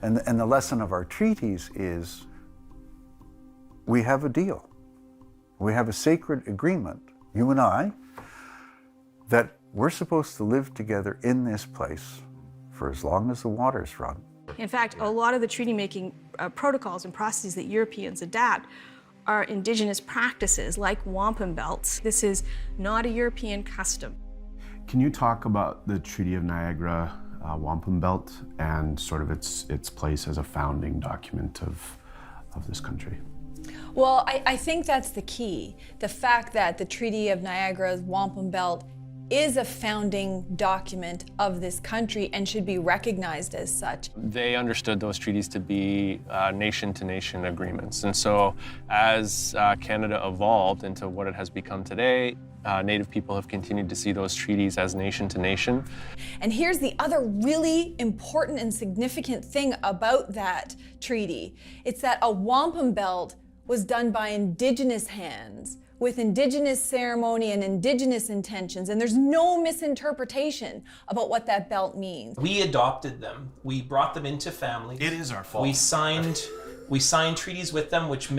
And the lesson of our treaties is we have a deal. We have a sacred agreement, you and I, that we're supposed to live together in this place for as long as the waters run. In fact, a lot of the treaty-making protocols and processes that Europeans adapt are indigenous practices like wampum belts. This is not a European custom. Can you talk about the Treaty of Niagara Wampum Belt and sort of its place as a founding document of this country? Well, I think that's the key. The fact that the Treaty of Niagara's Wampum Belt is a founding document of this country and should be recognized as such. They understood those treaties to be nation-to-nation agreements. And so as Canada evolved into what it has become today, Native people have continued to see those treaties as nation-to-nation. And here's the other really important and significant thing about that treaty. It's that a wampum belt was done by Indigenous hands, with Indigenous ceremony and Indigenous intentions, and there's no misinterpretation about what that belt means. We adopted them. We brought them into family. It is our fault. We signed treaties with them, which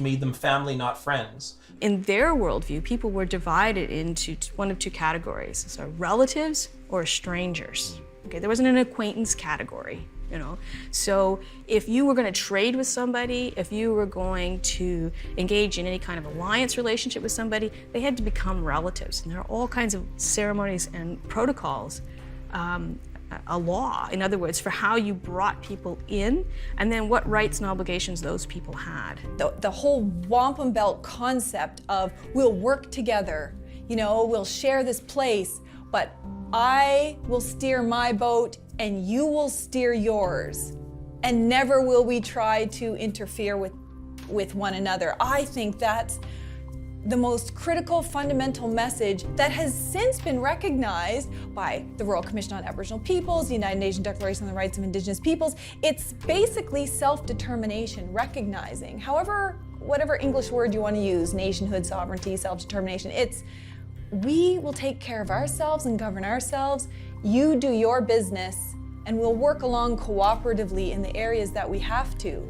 made them family, not friends. In their worldview, people were divided into one of two categories, so relatives or strangers. Okay, there wasn't an acquaintance category. You know, so if you were going to trade with somebody, if you were going to engage in any kind of alliance relationship with somebody, they had to become relatives. And there are all kinds of ceremonies and protocols, a law, in other words, for how you brought people in, and then what rights and obligations those people had. The whole wampum belt concept of we'll work together, you know, we'll share this place, but I will steer my boat and you will steer yours, and never will we try to interfere with one another. I think that's the most critical, fundamental message that has since been recognized by the Royal Commission on Aboriginal Peoples, the United Nations Declaration on the Rights of Indigenous Peoples. It's basically self-determination, recognizing, whatever English word you want to use, nationhood, sovereignty, self-determination, it's we will take care of ourselves and govern ourselves. You do your business, and we'll work along cooperatively in the areas that we have to.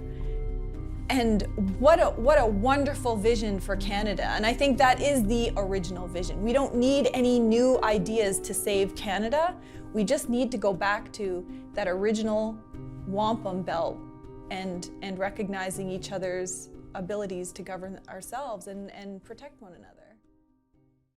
And what a wonderful vision for Canada. And I think that is the original vision. We don't need any new ideas to save Canada. We just need to go back to that original wampum belt and recognizing each other's abilities to govern ourselves and protect one another.